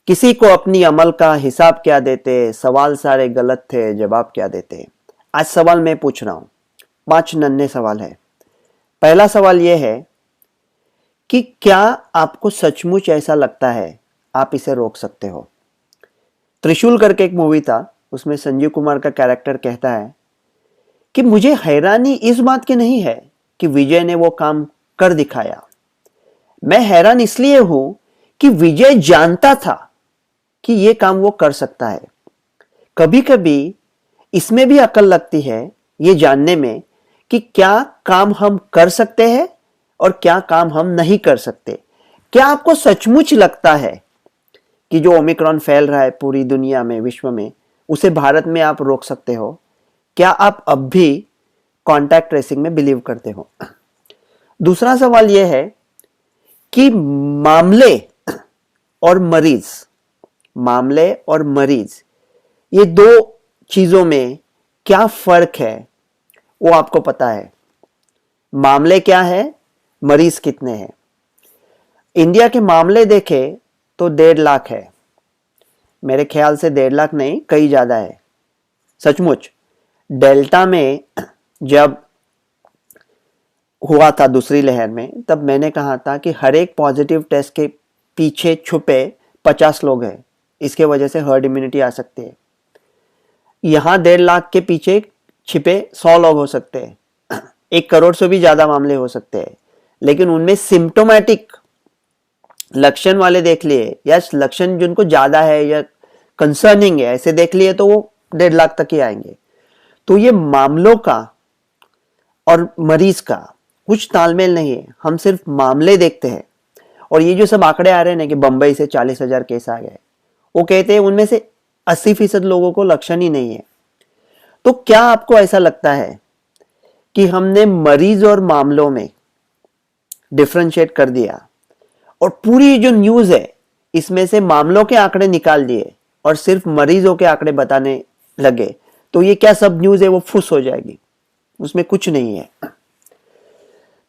किसी को अपनी अमल का हिसाब क्या देते, सवाल सारे गलत थे, जवाब क्या देते। आज सवाल मैं पूछ रहा हूं, 5 नन्हे सवाल है। पहला सवाल यह है कि क्या आपको सचमुच ऐसा लगता है आप इसे रोक सकते हो। त्रिशूल करके एक मूवी था, उसमें संजीव कुमार का कैरेक्टर कहता है कि मुझे हैरानी इस बात की नहीं है कि विजय ने वो काम कर दिखाया, मैं हैरान इसलिए हूं कि विजय जानता था कि ये काम वो कर सकता है। कभी कभी इसमें भी अकल लगती है ये जानने में कि क्या काम हम कर सकते हैं और क्या काम हम नहीं कर सकते। क्या आपको सचमुच लगता है कि जो ओमिक्रॉन फैल रहा है पूरी दुनिया में, विश्व में, उसे भारत में आप रोक सकते हो? क्या आप अब भी कॉन्टैक्ट ट्रेसिंग में बिलीव करते हो? दूसरा सवाल यह है कि मामले और मरीज ये दो चीजों में क्या फर्क है, वो आपको पता है? मामले क्या है, मरीज कितने हैं? इंडिया के मामले देखें तो 1.5 लाख है। मेरे ख्याल से 1.5 लाख नहीं, कई ज्यादा है। सचमुच डेल्टा में जब हुआ था दूसरी लहर में, तब मैंने कहा था कि हर एक पॉजिटिव टेस्ट के पीछे छुपे 50 लोग हैं, इसके वजह से हर्ड इम्यूनिटी आ सकती है। यहां 1.5 लाख के पीछे छिपे 100 लोग हो सकते हैं, 1 करोड़ से भी ज्यादा मामले हो सकते हैं, लेकिन उनमें सिम्टोमेटिक लक्षण वाले देख लिए या लक्षण जिनको ज्यादा है या कंसर्निंग है ऐसे देख लिए तो वो 1.5 लाख तक ही आएंगे। तो ये मामलों का और मरीज का कुछ तालमेल नहीं है, हम सिर्फ मामले देखते हैं। और ये जो सब आंकड़े आ रहे हैं ना कि बंबई से 40,000 केस आ गए, वो कहते हैं उनमें से 80% लोगों को लक्षण ही नहीं है। तो क्या आपको ऐसा लगता है कि हमने मरीज और मामलों में डिफरेंशिएट कर दिया और पूरी जो न्यूज है इसमें से मामलों के आंकड़े निकाल दिए और सिर्फ मरीजों के आंकड़े बताने लगे, तो ये क्या सब न्यूज है वो फुस हो जाएगी, उसमें कुछ नहीं है।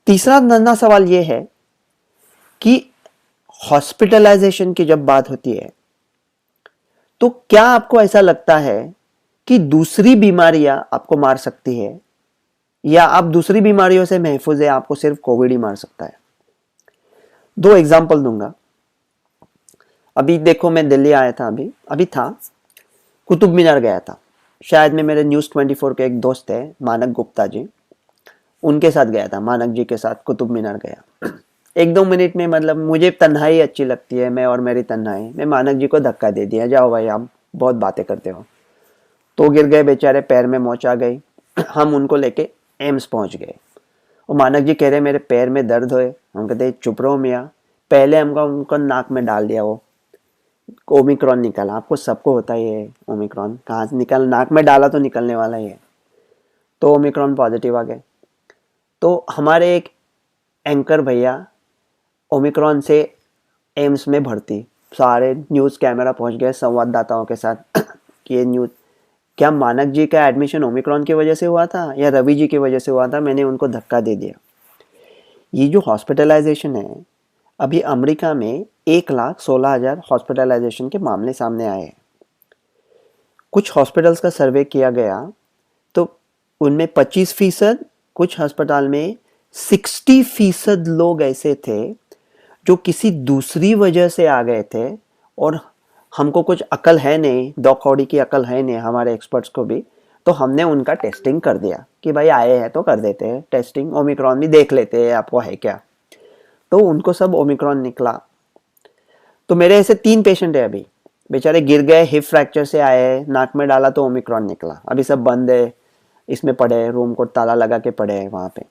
तीसरा नन्हा सवाल यह है कि हॉस्पिटलाइजेशन की जब बात होती है तो क्या आपको ऐसा लगता है कि दूसरी बीमारियां आपको मार सकती है, या आप दूसरी बीमारियों से महफूज है, आपको सिर्फ कोविड ही मार सकता है? 2 एग्जांपल दूंगा। अभी देखो, मैं दिल्ली आया था, अभी था, कुतुब मीनार गया था। शायद में मेरे न्यूज़ 24 के एक दोस्त है मानक गुप्ता जी, उनके साथ गया था, मानक जी के साथ कुतुब मीनार गया। 1-2 मिनट में, मतलब मुझे तन्हाई अच्छी लगती है, मैं और मेरी तन्हाई, मैं मानक जी को धक्का दे दिया, जाओ भाई आप बहुत बातें करते हो। तो गिर गए बेचारे, पैर में मोच आ गई। हम उनको लेके एम्स पहुंच गए। वो मानक जी कह रहे मेरे पैर में दर्द हो। हम कहते चुप रहो मियाँ, पहले हमको उनको नाक में डाल दिया, वो ओमिक्रॉन निकला। आपको सबको होता ही है ओमिक्रॉन, कहाँ से निकल, नाक में डाला तो निकलने वाला ही है। तो ओमिक्रॉन पॉजिटिव आ गए। तो हमारे एक एंकर भैया ओमिक्रॉन से एम्स में भर्ती, सारे न्यूज़ कैमरा पहुंच गए संवाददाताओं के साथ कि ये न्यूज़, क्या मानक जी का एडमिशन ओमिक्रॉन की वजह से हुआ था या रवि जी की वजह से हुआ था? मैंने उनको धक्का दे दिया। ये जो हॉस्पिटलाइजेशन है, अभी अमेरिका में 1,16,000 हॉस्पिटलाइजेशन के मामले सामने आए हैं। कुछ हॉस्पिटल्स का सर्वे किया गया तो उनमें 25%, कुछ अस्पताल में 60% लोग ऐसे थे जो किसी दूसरी वजह से आ गए थे, और हमको कुछ अकल है नहीं, 2 कौड़ी की अकल है नहीं हमारे एक्सपर्ट्स को भी, तो हमने उनका टेस्टिंग कर दिया कि भाई आए हैं तो कर देते हैं टेस्टिंग, ओमिक्रॉन भी देख लेते हैं आपको है क्या। तो उनको सब ओमिक्रॉन निकला। तो मेरे ऐसे 3 पेशेंट है अभी, बेचारे गिर गए, हिप फ्रैक्चर से आए, नाक में डाला तो ओमिक्रॉन निकला, अभी सब बंद है, इसमें पड़े, रूम को ताला लगा के पड़े हैं वहाँ पे।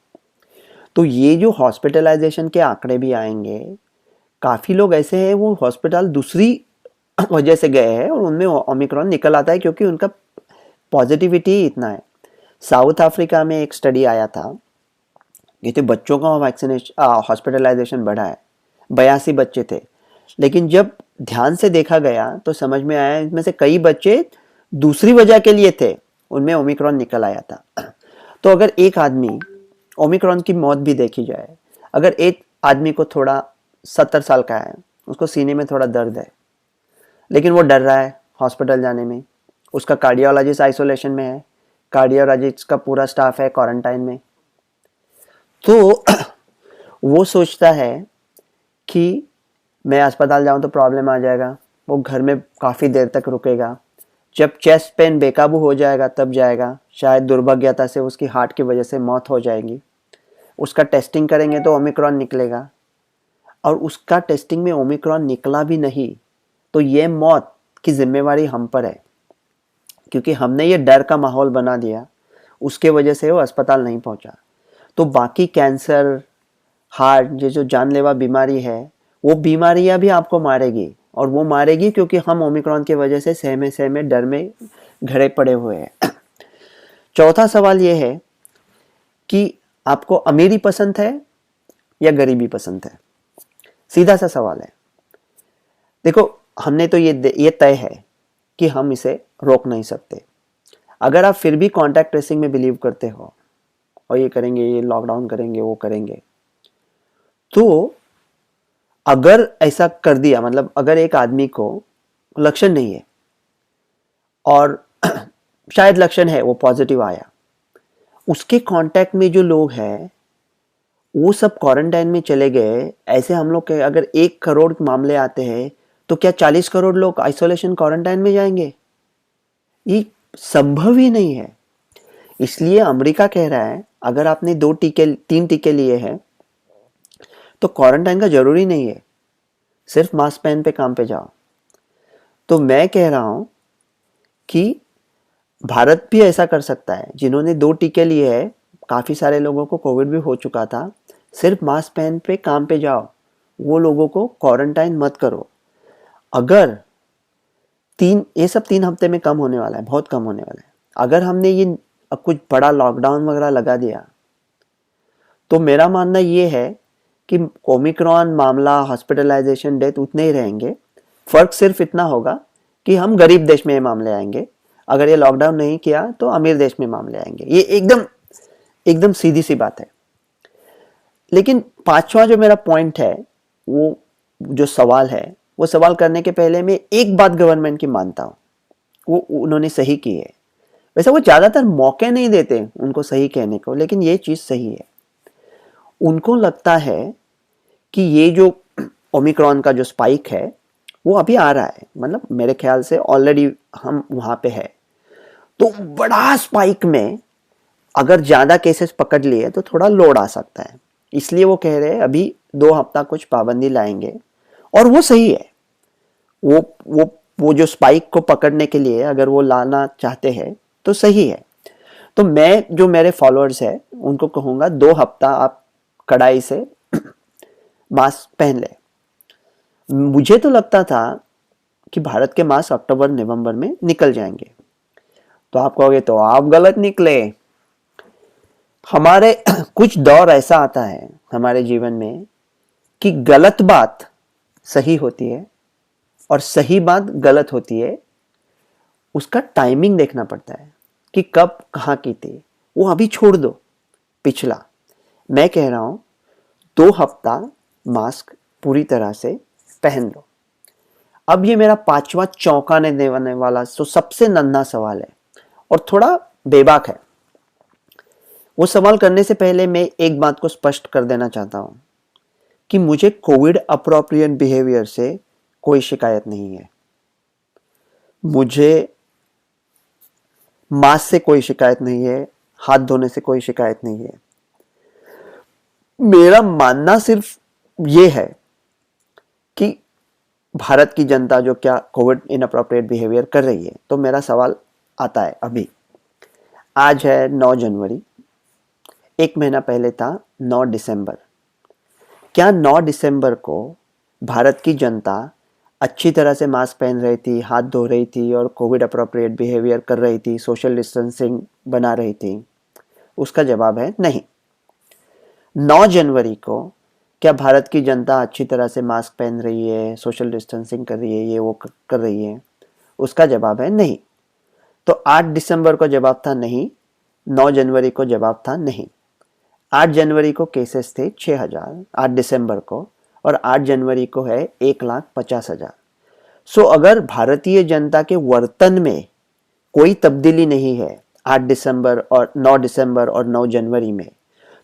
तो ये जो हॉस्पिटलाइजेशन के आंकड़े भी आएंगे, काफ़ी लोग ऐसे हैं वो हॉस्पिटल दूसरी वजह से गए हैं और उनमें ओमिक्रॉन निकल आता है क्योंकि उनका पॉजिटिविटी इतना है। साउथ अफ्रीका में एक स्टडी आया था, ये तो बच्चों का वैक्सीनेशन हॉस्पिटलाइजेशन बढ़ा है, 82 बच्चे थे, लेकिन जब ध्यान से देखा गया तो समझ में आया इनमें से कई बच्चे दूसरी वजह के लिए थे, उनमें ओमिक्रॉन निकल आया था। तो अगर एक आदमी, ओमिक्रॉन की मौत भी देखी जाए, अगर एक आदमी को थोड़ा 70 साल का है, उसको सीने में थोड़ा दर्द है, लेकिन वो डर रहा है हॉस्पिटल जाने में। उसका कार्डियोलॉजिस्ट आइसोलेशन में है, कार्डियोलॉजिस्ट का पूरा स्टाफ है क्वारंटाइन में। तो वो सोचता है कि मैं अस्पताल जाऊं तो प्रॉब्लम आ जाएगा, वो घर में काफ़ी देर तक रुकेगा, जब चेस्ट पेन बेकाबू हो जाएगा तब जाएगा, शायद दुर्भाग्यता से उसकी हार्ट की वजह से मौत हो जाएगी। उसका टेस्टिंग करेंगे तो ओमिक्रॉन निकलेगा, और उसका टेस्टिंग में ओमिक्रॉन निकला भी नहीं तो ये मौत की जिम्मेवारी हम पर है, क्योंकि हमने ये डर का माहौल बना दिया, उसके वजह से वो अस्पताल नहीं पहुंचा। तो बाकी कैंसर, हार्ट, ये जो जानलेवा बीमारी है, वो बीमारियां भी आपको मारेगी, और वो मारेगी क्योंकि हम ओमिक्रॉन की वजह से सहमे सहमे डर में घड़े पड़े हुए हैं। चौथा सवाल ये है कि आपको अमीरी पसंद है या गरीबी पसंद है? सीधा सा सवाल है। देखो, हमने तो ये तय है कि हम इसे रोक नहीं सकते। अगर आप फिर भी कॉन्टैक्ट ट्रेसिंग में बिलीव करते हो और ये करेंगे, ये लॉकडाउन करेंगे, वो करेंगे, तो अगर ऐसा कर दिया, मतलब अगर एक आदमी को लक्षण नहीं है और शायद लक्षण है, वो पॉजिटिव आया, उसके कांटेक्ट में जो लोग हैं वो सब क्वारंटाइन में चले गए, ऐसे हम लोग के अगर 1 करोड़ मामले आते हैं तो क्या 40 करोड़ लोग आइसोलेशन क्वारंटाइन में जाएंगे? ये संभव ही नहीं है। इसलिए अमेरिका कह रहा है अगर आपने 3 टीके लिए हैं तो क्वारंटाइन का जरूरी नहीं है, सिर्फ मास्क पहन पे काम पे जाओ। तो मैं कह रहा हूं कि भारत भी ऐसा कर सकता है। जिन्होंने 2 टीके लिए हैं, काफ़ी सारे लोगों को कोविड भी हो चुका था, सिर्फ मास्क पहन पे काम पे जाओ, वो लोगों को क्वारंटाइन मत करो। अगर ये सब 3 हफ्ते में कम होने वाला है, बहुत कम होने वाला है। अगर हमने ये कुछ बड़ा लॉकडाउन वगैरह लगा दिया तो मेरा मानना ये है कि ओमिक्रॉन मामला, हॉस्पिटलाइजेशन, डेथ उतने ही रहेंगे। फर्क सिर्फ इतना होगा कि हम गरीब देश में ये मामले आएंगे, अगर ये लॉकडाउन नहीं किया तो अमीर देश में मामले आएंगे। ये एकदम सीधी सी बात है। लेकिन 5वां जो मेरा पॉइंट है, वो जो सवाल है, वो सवाल करने के पहले मैं एक बात गवर्नमेंट की मानता हूँ, वो उन्होंने सही की है। वैसे वो ज़्यादातर मौके नहीं देते उनको सही कहने को, लेकिन ये चीज़ सही है। उनको लगता है कि ये जो ओमिक्रॉन का जो स्पाइक है वो अभी आ रहा है, मतलब मेरे ख्याल से ऑलरेडी हम वहाँ पे है, तो बड़ा स्पाइक में अगर ज़्यादा केसेस पकड़ लिए तो थोड़ा लोड आ सकता है। इसलिए वो कह रहे हैं अभी 2 हफ्ता कुछ पाबंदी लाएंगे, और वो सही है। वो जो स्पाइक को पकड़ने के लिए अगर वो लाना चाहते हैं तो सही है। तो मैं जो मेरे फॉलोअर्स है उनको कहूँगा 2 हफ्ता आप कड़ाई से मास्क पहन ले। मुझे तो लगता था कि भारत के मास्क अक्टूबर नवंबर में निकल जाएंगे, तो आप कहोगे तो आप गलत निकले। हमारे कुछ दौर ऐसा आता है हमारे जीवन में कि गलत बात सही होती है और सही बात गलत होती है। उसका टाइमिंग देखना पड़ता है कि कब कहाँ की थी, वो अभी छोड़ दो पिछला। मैं कह रहा हूं 2 हफ्ता मास्क पूरी तरह से पहन लो। अब ये मेरा 5वां चौंकाने देने वाला तो सबसे नन्हा सवाल है और थोड़ा बेबाक है। वो सवाल करने से पहले मैं एक बात को स्पष्ट कर देना चाहता हूं कि मुझे कोविड अप्रोप्रिएट बिहेवियर से कोई शिकायत नहीं है। मुझे मास्क से कोई शिकायत नहीं है, हाथ धोने से कोई शिकायत नहीं है। मेरा मानना सिर्फ ये है कि भारत की जनता जो क्या कोविड इनअप्रोप्रिएट बिहेवियर कर रही है, तो मेरा सवाल आता है अभी। आज है 9 जनवरी, 1 महीना पहले था 9 दिसंबर। क्या 9 दिसंबर को भारत की जनता अच्छी तरह से मास्क पहन रही थी, हाथ धो रही थी और कोविड अप्रोप्रिएट बिहेवियर कर रही थी, सोशल डिस्टेंसिंग बना रही थी? उसका जवाब है नहीं। 9 जनवरी को क्या भारत की जनता अच्छी तरह से मास्क पहन रही है, सोशल डिस्टेंसिंग कर रही है, ये वो कर रही है? उसका जवाब है नहीं। तो 8 दिसंबर को जवाब था नहीं, 9 जनवरी को जवाब था नहीं। 8 जनवरी को केसेस थे 6000 8 दिसंबर को, और 8 जनवरी को है 1,50,000। सो अगर भारतीय जनता के वर्तन में कोई तब्दीली नहीं है 8 दिसंबर और 9 दिसंबर और 9 जनवरी में,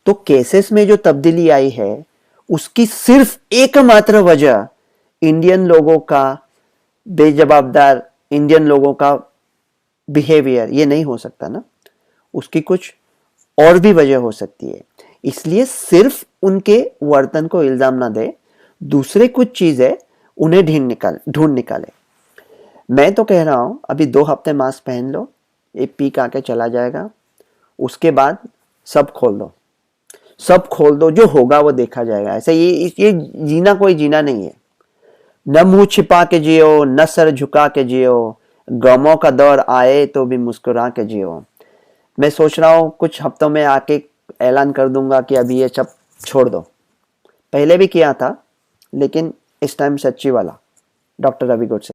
तो केसेस में जो तब्दीली आई है उसकी सिर्फ एकमात्र वजह इंडियन लोगों का बेजवाबदार, इंडियन लोगों का बिहेवियर ये नहीं हो सकता ना, उसकी कुछ और भी वजह हो सकती है। इसलिए सिर्फ उनके वर्तन को इल्जाम ना दे, दूसरे कुछ चीजें उन्हें ढूंढ निकाले। मैं तो कह रहा हूं अभी 2 हफ्ते मास्क पहन लो, ये पीक आके चला जाएगा, उसके बाद सब खोल दो, सब खोल दो, जो होगा वो देखा जाएगा। ऐसे ये जीना कोई जीना नहीं है। न मुंह छिपा के जियो, न सर झुका के जियो, गमों का दौर आए तो भी मुस्कुरा के जियो। मैं सोच रहा हूँ कुछ हफ्तों में आके ऐलान कर दूंगा कि अभी ये सब छोड़ दो। पहले भी किया था, लेकिन इस टाइम सच्ची वाला। डॉक्टर रवि गोडसे।